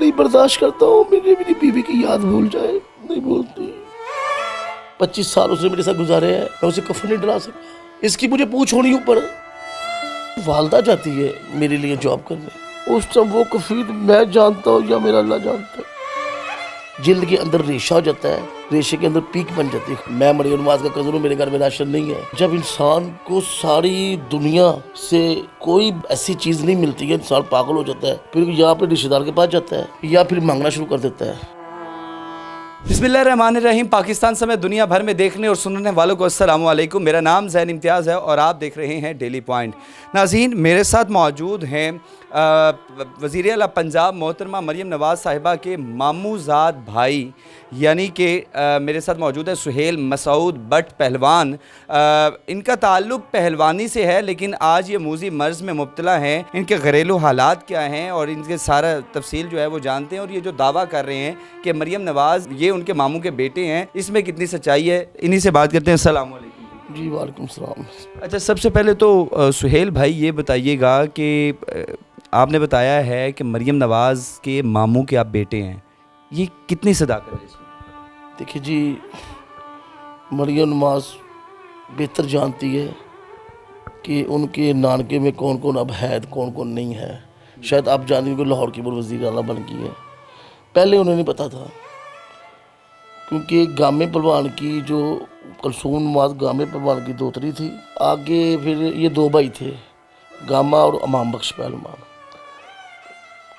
बड़ी बर्दाश्त करता हूँ, मेरी बीवी की याद भूल जाए, नहीं भूलती। 25 साल उसने मेरे साथ गुजारे हैं, मैं उसे कफन नहीं डरा सकता। इसकी मुझे पूछ होनी ऊपर। वालदा जाती है मेरे लिए जॉब करने, उस टाइम वो कफील मैं जानता हूँ या मेरा अल्लाह जानता है, जिल्द के अंदर रेशा हो जाता है, रेशे के अंदर पीक बन जाती है। मैं मरियम नवाज का कज़न हूँ, मेरे घर में राशन नहीं है। जब इंसान को सारी दुनिया से कोई ऐसी चीज़ नहीं मिलती है, इंसान पागल हो जाता है, फिर या फिर रिश्तेदार के पास जाता है या फिर मांगना शुरू कर देता है। बिस्मिल्लाहिर्रहमानिर्रहीम। पाकिस्तान समेत दुनिया भर में देखने और सुनने वालों को अस्सलाम वालेकुम। मेरा नाम ज़ैन इम्तियाज़ है और आप देख रहे हैं डेली पॉइंट। नाज़रीन, मेरे साथ मौजूद हैं वज़ीर आला पंजाब मोहतरमा मरियम नवाज़ साहिबा के मामूज़ाद भाई, यानी कि मेरे साथ मौजूद है सुहेल मसूद बट पहलवान। इनका ताल्लुक़ पहलवानी से है, लेकिन आज ये मूजी मर्ज़ में मुब्तला हैं। इनके घरेलू हालात क्या हैं और इनके सारा तफसील जो है वो जानते हैं। और ये जो दावा कर रहे हैं कि मरियम नवाज़ ये उनके मामू के बेटे हैं, इसमें कितनी सच्चाई है, इन्हीं से बात करते हैं। अस्सलाम वालेकुम। जी वालेकुम सलाम। अच्छा, सबसे पहले तो सुहेल भाई ये बताइएगा कि आपने बताया है कि मरियम नवाज़ के मामू के आप बेटे हैं, ये कितनी सदाकत है इसमें? देखिए जी, मरियम नवाज बेहतर जानती है कि उनके नानके में कौन कौन अब है, कौन कौन नहीं है। शायद आप जानते हैं कि लाहौर की वज़ीर आला बन गई है, पहले उन्हें नहीं पता था, क्योंकि गामे पहलवान की जो कुलसूम नवाज गामे पहलवान की दोतरी थी। आगे फिर ये दो भाई थे, गामा और इमाम बख्श पहलवान।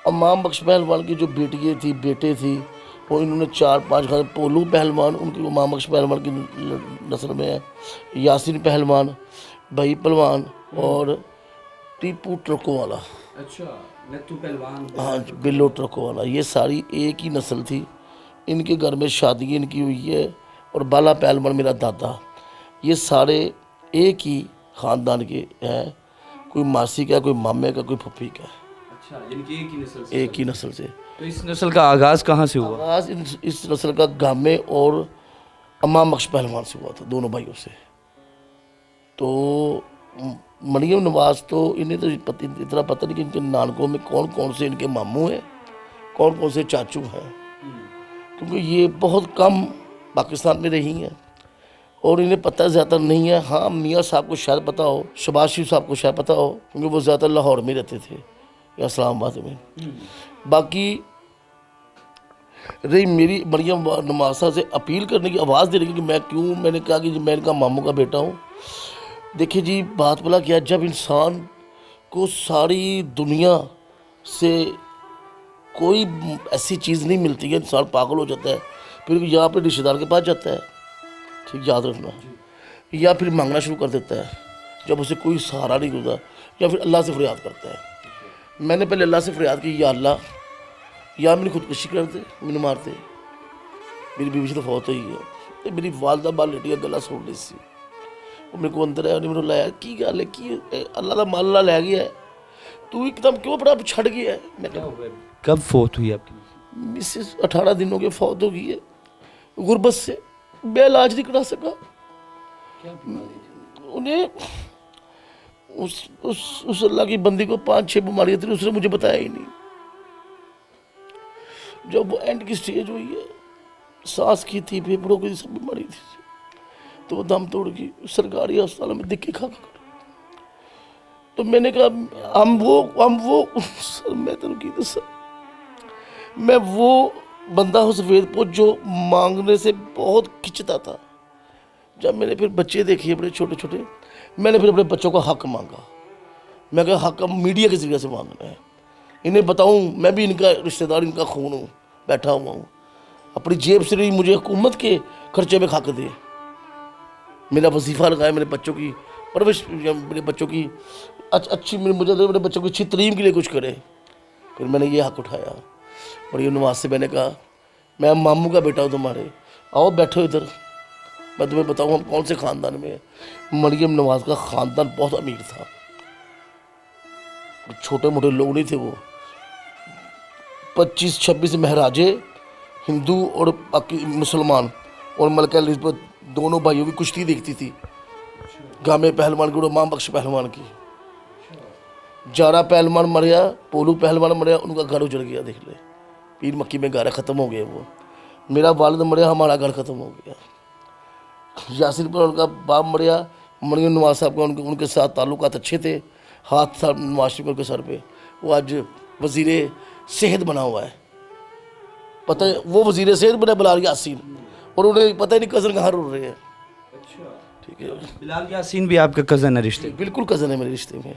इमाम बख्श पहलवान की जो बेटियाँ थी, बेटे थी, वो इन्होंने 4-5 घर। पोलू पहलवान उनकी इमाम बख्श पहलवान की नस्ल में है, यासिन पहलवान, भाई पहलवान और टीपू ट्रकों वाला। अच्छा, नत्थू पहलवान। हाँ, बिल्लो ट्रकों वाला, ये सारी एक ही नस्ल थी। इनके घर में शादी इनकी हुई है। और बाला पहलवान मेरा दादा, ये सारे एक ही ख़ानदान के हैं। कोई मासी का, कोई मामे का, कोई फुफी का। अच्छा, इनकी एक ही नस्ल से? एक ही नस्ल से। तो इस नस्ल का आगाज़ कहाँ से हुआ? आगाज़ इस नस्ल का गामे और इमाम बख्श पहलवान से हुआ था, दोनों भाइयों से। तो मरियम नवाज़ तो इन्हें तो इतना पता नहीं कि इनके नानकों में कौन कौन से इनके मामू हैं, कौन कौन से चाचू हैं, क्योंकि ये बहुत कम पाकिस्तान में रही हैं और इन्हें पता ज़्यादा नहीं है। हाँ, मियाँ साहब को शायद पता हो, शहबाज शरीफ साहब को शायद पता हो, क्योंकि वो ज़्यादा लाहौर में रहते थे या इस्लामाबाद में। बाकी रही मेरी मरियम नवाज़ से अपील करने की, आवाज़ देने की कि मैंने कहा कि मैं इनका मामू का बेटा हूँ। देखिए जी, बात बोला क्या, जब इंसान को सारी दुनिया से कोई ऐसी चीज़ नहीं मिलती है, इंसान पागल हो जाता है, फिर यहाँ पे रिश्तेदार के पास जाता है, ठीक याद रखना, या फिर मांगना शुरू कर देता है जब उसे कोई सहारा नहीं होता, या फिर अल्लाह से फरियाद करता है। मैंने पहले अल्लाह से फरियाद की, या अल्लाह, या मेरी खुदकुशी कर दे, मैंने मारते, मेरी बीवी से तो फौत हुई है, तो मेरी वालदा बाल लेटी गला सुन ली सी, वो मेरे को अंदर आया, मैंने लाया की गल है कि अल्लाह का माल लै गया है, तू एकदम क्यों अपना छड़ गया है। मैं कब फौत हुई आपकी? मिसेस 18 दिन हो गए फौत हो गई है गुर्बत से, मैं इलाज नहीं करा सका। उन्हें उस अल्लाह की बंदी को 5-6 बीमारियाँ थी, उसने मुझे बताया ही नहीं। जब वो एंड की स्टेज हुई है, सांस की थी, फेफड़ों की सब बीमारी थी, तो वो दम तोड़ गई सरकारी अस्पताल में दिक्के खा कर। तो मैंने कहा हम वो सर, मैं तो की तो सर, मैं वो बंदा हूँ सफ़ेद पोश जो मांगने से बहुत खिंचता था। जब मैंने फिर बच्चे देखे बड़े छोटे छोटे, मैंने फिर अपने बच्चों का हक मांगा। मैं कहा हक मीडिया के ज़रिए से मांगना है, इन्हें बताऊं मैं भी इनका रिश्तेदार, इनका खून हूँ, बैठा हुआ हूँ, अपनी जेब से नहीं, मुझे हुकूमत के खर्चे में हक दे। मेरा वजीफ़ा लगाया, मेरे बच्चों की परवरिश, मेरे बच्चों की अच्छी, मेरे बच्चों की अच्छी तरीम के लिए कुछ करे। फिर मैंने ये हक उठाया। मरियम नवाज़ से मैंने कहा मैं मामू का बेटा हूँ तुम्हारे, आओ बैठो इधर, मैं तुम्हें बताऊँ हम कौन से ख़ानदान में है। मरियम नवाज़ का ख़ानदान बहुत अमीर था, छोटे मोटे लोग नहीं थे वो। 25-26 महाराजे, हिंदू और बाकी मुसलमान, और मलका एलिज़ाबेथ दोनों भाइयों की कुश्ती देखती थी, गामे पहलवान की और इमाम बख्श पहलवान की। जारा पहलवान मरिया, पोलू पहलवान मरिया, उनका घर उजड़ गया, देख ले, पीर मक्की में घर ख़त्म हो गए वो। मेरा वालिद मरिया, हमारा घर ख़त्म हो गया। यासिर पर उनका बाप मरिया, मरियम नवाज साहब का उनके साथ ताल्लुकात अच्छे थे, हाथ था नवाज शरीफ के सर पे। वो आज वज़ीर सेहत बना हुआ है, पता है वो वज़ीर सेहत बना बिलाल यासीन, और उन्हें पता ही नहीं कज़न कहाँ रुल रहे हैं। ठीक है, बिलाल यासीन भी आपका कज़न है रिश्ते? बिल्कुल कज़न है मेरे रिश्ते में,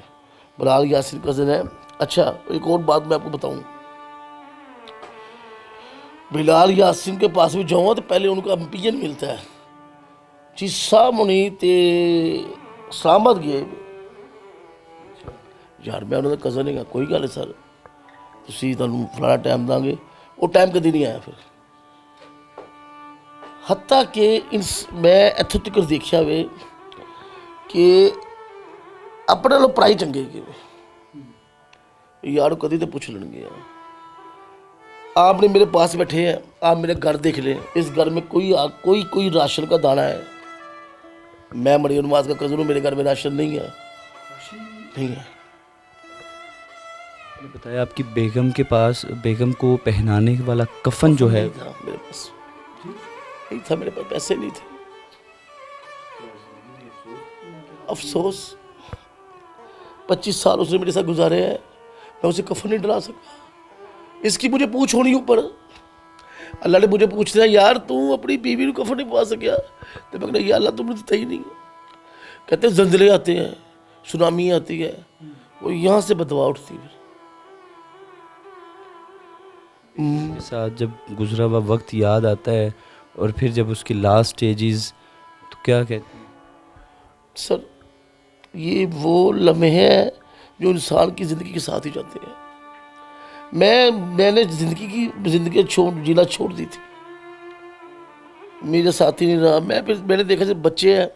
बिलाल यासीन कज़न है। अच्छा, एक और बात मैं आपको बताऊं, बिलाल यासीन के पास भी जाऊँ तो पहले उनका पिजन मिलता है जी सामने ते सलामत गए यार, मैं उन्होंने कज़न है, कोई गल सर तुसी तुहानूं फलाना टाइम दांगे, वो टाइम कभी नहीं आया। फिर हत्ता कि मैं इत्थों तक देखा वे कि अपने लोग पढ़ाई चंगे कि यार कभी तो पूछ लेंगे, आपने मेरे पास बैठे हैं, आप मेरे घर देख लें, इस घर में कोई राशन का दाना है। मैं मरियम नवाज का कज़न हूँ, मेरे घर में राशन नहीं है, नहीं है। आपने बताया आपकी बेगम के पास, बेगम को पहनाने वाला कफन जो है नहीं था मेरे पास, नहीं था मेरे पास, पैसे नहीं थे। अफसोस 25 साल उसने मेरे साथ गुजारे हैं, मैं उसे कफन नहीं डला सका। इसकी मुझे पूछ होनी ऊपर, अल्लाह ने मुझे पूछ दिया यार तू अपनी बीवी को कफन नहीं पवा सकिया, तो मैं कहना या अल्लाह तुमने तो ही नहीं। कहते जंजले आते हैं, सुनामी आती है, वो यहाँ से बदवा उठती है। के साथ जब गुजरा हुआ वक्त याद आता है और फिर जब उसकी लास्ट स्टेजेस, तो क्या कहते हैं? सर ये वो लम्हे हैं जो इंसान की ज़िंदगी के साथ ही जाते हैं। मैंने ज़िंदगी जीना छोड़ दी थी, मेरे साथ ही नहीं रहा। मैंने देखा जब बच्चे हैं,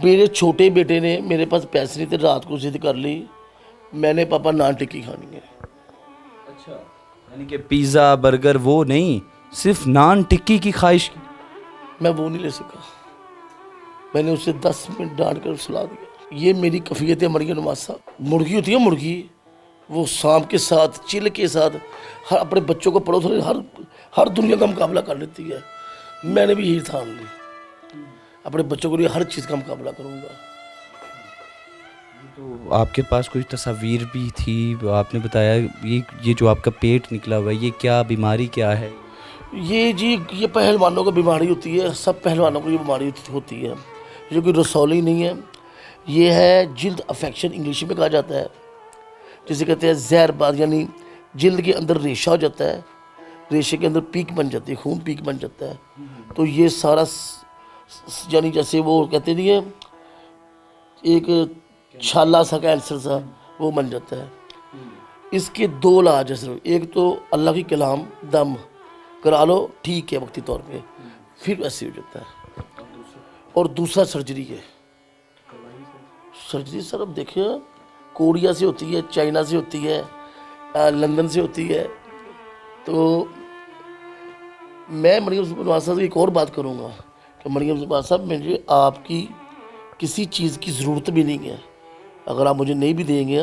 मेरे छोटे बेटे ने, मेरे पास पैसे नहीं थे, रात को जिद कर ली मैंने पापा नान टिक्की खानी है। अच्छा, यानी कि पिज़्ज़ा बर्गर वो नहीं, सिर्फ नान टिक्की की ख्वाहिश की? मैं वो नहीं ले सका, मैंने उसे 10 मिनट डांट कर सुला दिया। ये मेरी कफ़ियत है मरियम नवाज साहब। मुर्गी होती है मुर्गी, वो सांप के साथ, चिल के साथ, हर अपने बच्चों को पड़ोस हर दुनिया का मुकाबला कर लेती है। मैंने भी यही ठान ली, अपने बच्चों के लिए हर चीज़ का मुकाबला करूँगा। तो आपके पास कोई तस्वीर भी थी? आपने बताया ये जो आपका पेट निकला हुआ है, ये क्या बीमारी क्या है? ये पहलवानों को बीमारी होती है, सब पहलवानों को ये बीमारी होती है, जो कि रसौली नहीं है, ये है जिल्द अफेक्शन, इंग्लिश में कहा जाता है, जिसे कहते हैं जहरबाद, यानी जिल्द के अंदर रेशा हो जाता है, रेशे के अंदर पीक बन जाती है, खून पीक बन जाता है। तो ये सारा यानी जैसे वो कहते नहीं है एक छाला सा कैंसर सा, वो बन जाता है। इसके 2 इलाज है सिर्फ, एक तो अल्लाह की कलाम दम करा लो, ठीक है वक्ती तौर पे, फिर ऐसे हो जाता है, और दूसरा सर्जरी है। सर्जरी सर अब देखिए कोरिया से होती है, चाइना से होती है, लंदन से होती है। तो मैं मरियम नवाज साहब से एक और बात करूँगा कि मरियम नवाज साहब, मुझे आपकी किसी चीज़ की ज़रूरत भी नहीं है, अगर आप मुझे नहीं भी देंगे,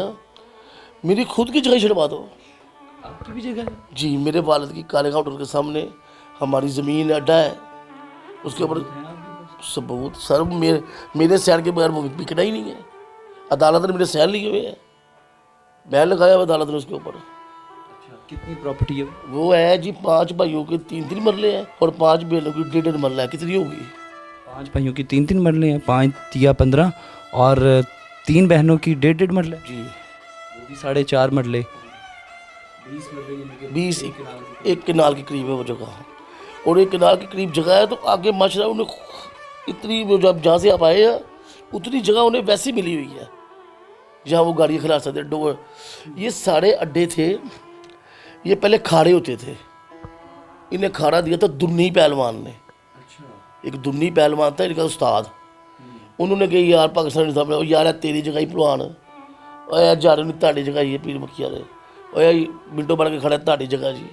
मेरी खुद की जगह छुड़वा दो। आपकी भी जगह है? जी, मेरे वालिद की काले काउंटर के सामने हमारी ज़मीन अड्डा है, उसके ऊपर सबूत सर मेरे सैन के बगैर वो बिकना ही नहीं है। अदालत ने मेरे सैन लिए हुए हैं, बैन लगाया हुआ अदालत ने उसके ऊपर। अच्छा, कितनी प्रॉपर्टी है वो है जी 5 भाइयों के 3-3 मरले हैं और 5 बहनों की 1.5 मरला है। कितनी होगी? 5 भाइयों की 3-3 मरले हैं, 5 या 15, और 3 बहनों की 1.5 मरले जी, वो भी 4.5 मरले, 20 एक किनाल के करीब है वो जगह, और एक किनाल के करीब जगह है। तो आगे माशरा उन्हें इतनी, वो जब जहाँ से आप आए हैं उतनी जगह उन्हें वैसी मिली हुई है जहाँ वो गाड़ी खिला सकते डोर। ये सारे अड्डे थे, ये पहले खाड़े होते थे, इन्हें खाड़ा दिया था दुन्नी पहलवान ने। एक दुन्नी पहलवान था इनका उस्ताद, उन्होंने कहा यार पाकिस्तान साहब यार तेरी जगह ही पहलवान, और यार जा रहे ताड़ी जगह ही है पीर मक्की वाले, और यार मिनटों बन के खड़ा ताड़ी जगह जी।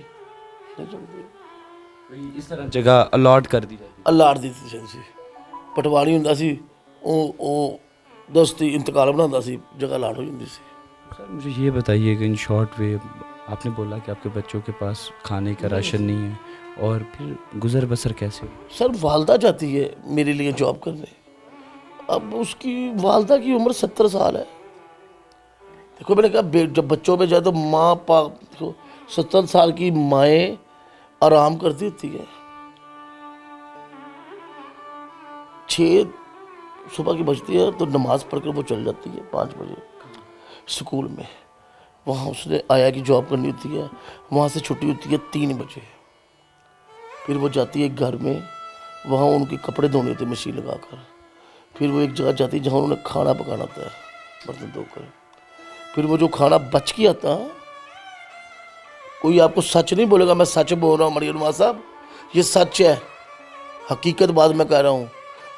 इस तरह जगह अलॉट कर दी जाती? अलाट दी ਸੀ ਪਟਵਾਰੀ ਹੁੰਦਾ ਸੀ, ਉਹ दस्ती इंतकाल बनाता ਸੀ, जगह अलाट हो जाती ਸੀ। सर मुझे ये बताइए कि इन शॉर्ट वे आपने बोला कि आपके बच्चों के पास खाने का राशन नहीं है, और फिर गुज़र बसर कैसे हुई? सर वालदा जाती है मेरे लिए जॉब करने। अब उसकी वालदा की उम्र 70 साल है। देखो मैंने कहा जब बच्चों में जाए तो माँ पा देखो 70 साल की माएँ आराम करती होती है। 6 सुबह की बजती है तो नमाज़ पढ़कर वो चल जाती है 5 बजे स्कूल में। वहाँ उसने आया की जॉब करनी होती है, वहाँ से छुट्टी होती है 3 बजे। फिर वो जाती है घर में, वहाँ उनके कपड़े धोने होते मशीन लगाकर। फिर वो एक जगह जाती है जहाँ उन्होंने खाना पकाना होता है बर्तन धोकर। फिर वो जो खाना बच के आता है, कोई आपको सच नहीं बोलेगा, मैं सच बोल रहा हूँ मरियम नवाज साहब, ये सच है, हकीकत बात मैं कह रहा हूँ।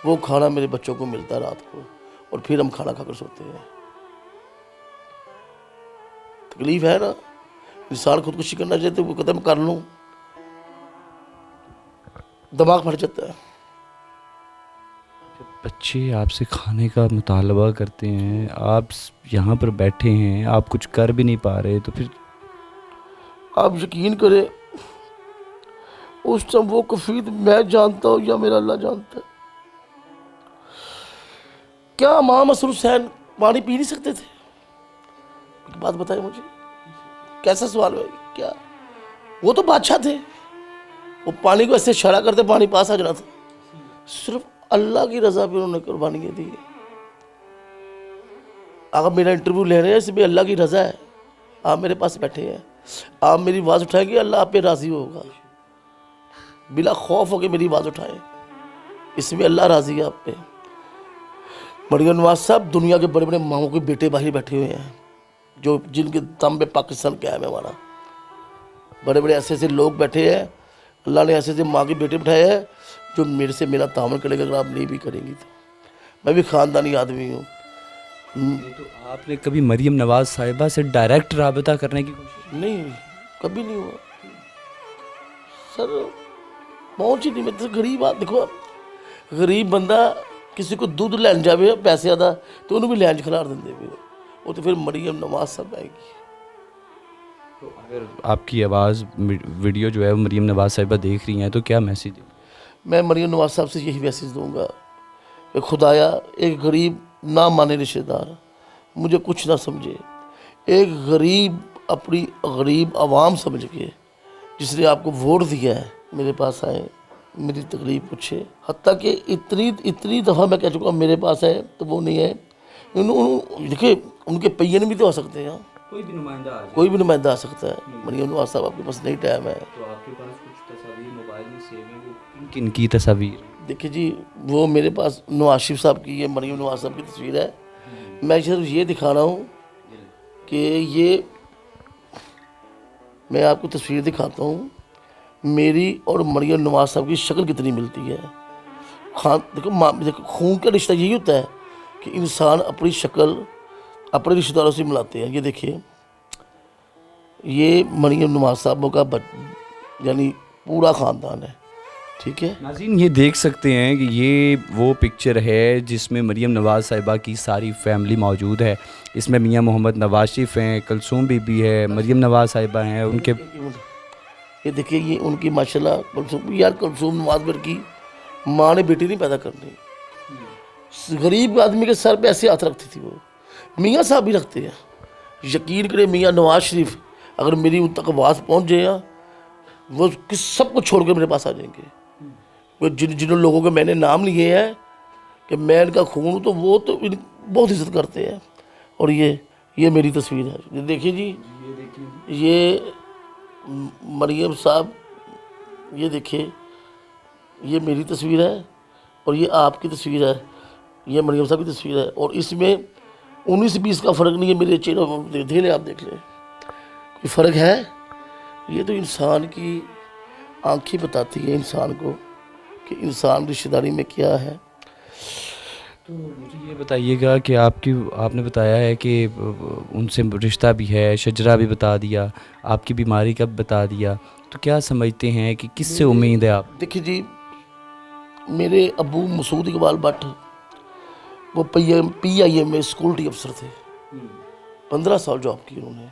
वो खाना मेरे बच्चों को मिलता है रात को, और फिर हम खाना खाकर सोते हैं। तकलीफ है ना, इंसान खुदकुशी करना चाहते वो कहता है मैं कर लूँ, दिमाग फट जाता है। बच्चे आपसे खाने का मुतालबा करते हैं, आप यहाँ पर बैठे हैं, आप कुछ कर भी नहीं पा रहे, तो फिर आप यकीन करें उस टाइम वो कफीद मैं जानता हूँ या मेरा अल्लाह जानता है। क्या इमाम हसन हुसैन पानी पी नहीं सकते थे? एक बात बताए मुझे, कैसा सवाल है क्या? वो तो बादशाह थे, वो पानी को ऐसे इशारा करते पानी पास आ जाना था। सिर्फ अल्लाह की रजा पे उन्होंने कुर्बानी दी है। अगर मेरा इंटरव्यू ले रहे हैं इसमें अल्लाह की रजा है, आप मेरे पास बैठे हैं, आप मेरी आवाज़ उठाएंगे, अल्लाह आप पे राज़ी होगा। बिला खौफ होकर मेरी आवाज़ उठाएं, इसमें अल्लाह राज़ी है आप पे। मरियम नवाज साहब दुनिया के बड़े बड़े मामों के बेटे भाई बैठे हुए हैं, जो जिनके दम पे पाकिस्तान कायम है हमारा। बड़े बड़े ऐसे ऐसे लोग बैठे हैं, अल्लाह ने ऐसे ऐसे माँ के बेटे बिठाए हैं जो मेरे से मेरा तामल करेगा। अगर आप नहीं भी करेंगी तो मैं भी ख़ानदानी आदमी हूँ। तो आपने कभी मरियम नवाज साहिबा से डायरेक्ट राबता करने की कोशिश? नहीं, कभी नहीं हुआ सर, पहुँच ही नहीं। मैं तो गरीब देखो, गरीब बंदा किसी को दूध लैन जाए पैसे ज़्यादा तो उन्होंने भी लैन खिलार देंगे भी, वो तो फिर मरियम नवाज साहब आएगी। तो अगर आपकी आवाज़ वीडियो जो है वो मरियम नवाज साहिबा देख रही हैं तो क्या मैसेज दें? मैं मरियम नवाज साहब से यही मैसेज दूंगा कि खुदाया एक गरीब ना माने रिश्तेदार, मुझे कुछ ना समझे, एक गरीब अपनी गरीब आवाम समझ के जिसने आपको वोट दिया है मेरे पास आए, मेरी तकलीफ पूछे। हत्ता कि इतनी दफ़ा मैं कह चुका हूँ मेरे पास है तो वो नहीं है। देखिए उनके पहियन भी तो आ सकते हैं, कोई भी नुमाइंदा आ सकता है। मरियम नवाज साहब आपके पास नहीं टाइम है तो आपके पास कुछ तस्वीर मोबाइल में सेव है, वो किन की तस्वीर? देखिए जी, वो मेरे पास नवाज शरीफ साहब की, ये मरियम नवाज साहब की तस्वीर है। मैं सिर्फ ये दिखा रहा हूँ कि ये मैं आपको तस्वीर दिखाता हूँ मेरी और मरियम नवाज साहब की शक्ल कितनी मिलती है। देखो खून का रिश्ता यही होता है कि इंसान अपनी शक्ल अपने रिश्तेदारों से मिलाते हैं। ये देखिए, ये मरियम नवाज साहब का यानी पूरा ख़ानदान है, ठीक है नाज़रीन, ये देख सकते हैं कि ये वो पिक्चर है जिसमें मरियम नवाज साहिबा की सारी फैमिली मौजूद है। इसमें मियां मोहम्मद नवाज शरीफ हैं, कलसूम बीबी है, मरियम नवाज साहिबा हैं, उनके ये देखिए ये उनकी माशाल्लाह कलसूम, यार कलसूम नवाज मेर की माँ ने बेटी नहीं पैदा करनी, गरीब आदमी के सर पे ऐसे हाथ रखती थी वो। मियाँ साहब भी रखते हैं, यकीन करें मियाँ नवाज शरीफ अगर मेरी उन तक आवाज़ पहुँच जाए वो किस सब कुछ छोड़ कर मेरे पास आ जाएंगे। वो जिन लोगों के मैंने नाम लिए हैं कि मैं इनका खून हूँ तो वो तो बहुत इज्जत करते हैं। और ये मेरी तस्वीर है, ये देखिए जी, ये मरियम साहब, ये देखिए ये मेरी तस्वीर है और ये आपकी तस्वीर है, ये मरियम साहब की तस्वीर है। और इसमें 19-20 का फ़र्क नहीं है मेरे चेहरे, देख लें आप, देख लें कोई फ़र्क है। ये तो इंसान की आँखें बताती है इंसान को कि इंसान रिश्तेदारी में क्या है। तो मुझे ये बताइएगा कि आपने बताया है कि उनसे रिश्ता भी है, शजरा भी बता दिया, आपकी बीमारी का बता दिया, तो क्या समझते हैं कि किससे उम्मीद है आप? देखिए जी, मेरे अबू मसूद इकबाल भट्ट वो PIM में सिक्योरिटी अफसर थे, 15 साल जॉब की उन्होंने।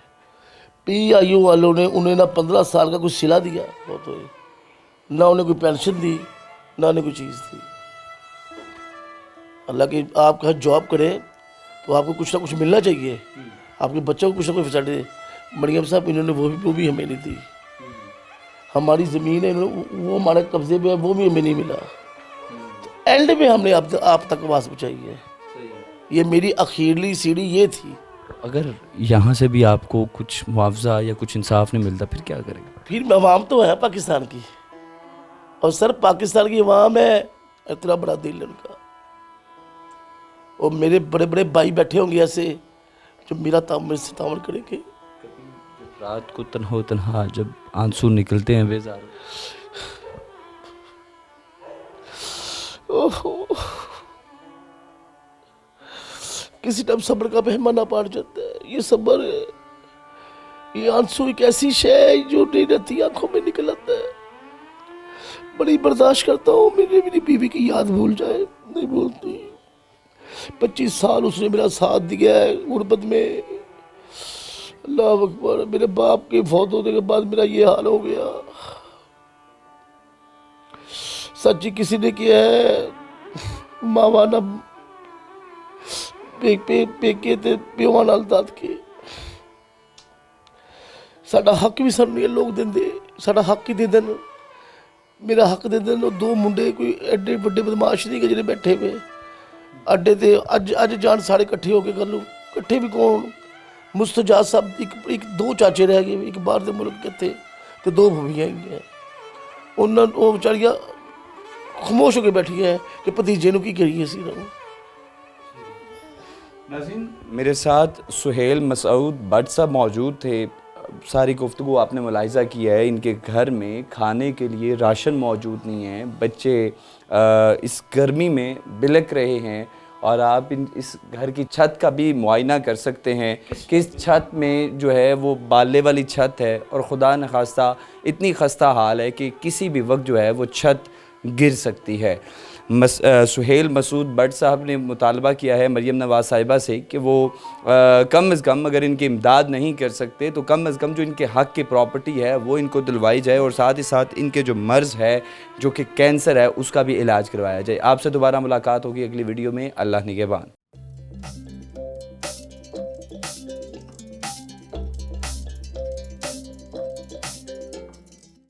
PIO वालों ने उन्हें ना 15 साल का कुछ सिला दिया, वो तो ना उन्हें कोई पेंशन दी, ना उन्हें कोई चीज़ दी। हालांकि आप कहीं जॉब करें तो आपको कुछ ना कुछ मिलना चाहिए, आपके बच्चों को कुछ ना कुछ फैसिलिटी। मरियम साहब इन्होंने वो भी हमें नहीं दी। हमारी ज़मीन है वो हमारे कब्जे में है, वो भी हमें नहीं मिला। तो एंड में हमने आप तक आवाज़ पहुँचाई है। ये मेरी आखिरी सीढ़ी ये थी। अगर यहाँ से भी आपको कुछ मुआवजा या कुछ इंसाफ नहीं मिलता फिर क्या करेंगे? फिर अवाम तो है पाकिस्तान की, और सर पाकिस्तान की अवाम है, इतना बड़ा दिल है उनका। और मेरे बड़े बड़े भाई बैठे होंगे ऐसे जो मेरा तामर से तामर करेंगे। रात को तन्हो तन्हा जब आंसू निकलते हैं बेजार, ओहो, किसी टाइम सब्र का पैमाना पार जाता है। ये सब्र है, ये आंसू एक ऐसी शय है जो नहीं रहती, आंखों में निकल आता है। बड़ी बर्दाश्त करता हूँ, मेरी बीवी की याद भूल जाए, नहीं भूलती। 25 साल उसने मेरा साथ दिया है गुर्बत में। अल्लाह अकबर। मेरे बाप के फौत होने के बाद मेरा ये हाल हो गया। सच्ची किसी ने किया है मावा ना पेके ते प्योआ नाल दाद के। साडा हक भी सानू लोग देंदे, साडा हक ही दे देन, मेरा हक दे देन। दो मुंडे कोई एडे बड़े बदमाश नहीं जिहड़े बैठे हुए अड्डे ते अज जान सारे इकट्ठे होके कर लो। इकट्ठे भी कौन, मुस्तजाद साहब एक दो चाचे रह गए, एक बाहर दे मुल्क किते ते दो भूमियाँ ही हैं। उन्होंने वो बेचारियां खामोश होकर बैठी है कि भतीजे की करिए सी ना। नाज़रीन, मेरे साथ सुहेल मसूद भट्ट साहब मौजूद थे। सारी गुफ्तगू आपने मुलाहिज़ा किया है, इनके घर में खाने के लिए राशन मौजूद नहीं है, बच्चे इस गर्मी में बिलक रहे हैं। और आप इस घर की छत का भी मुआयना कर सकते हैं कि इस छत में जो है वो बाले वाली छत है और ख़ुदा न खास्ता इतनी खस्ता हाल है कि किसी भी वक्त जो है वो छत गिर सकती है। सुहेल मसूद भट्ट साहब ने मुतालबा किया है मरियम नवाज़ साहिबा से कि वो कम अज़ कम अगर इनकी इमदाद नहीं कर सकते तो कम अज़ कम जो इनके हक़ की प्रॉपर्टी है वो इनको दिलवाई जाए, और साथ ही साथ इनके जो मर्ज़ है जो कि कैंसर है उसका भी इलाज करवाया जाए। आपसे दोबारा मुलाकात होगी अगली वीडियो में। अल्लाह निगहबान।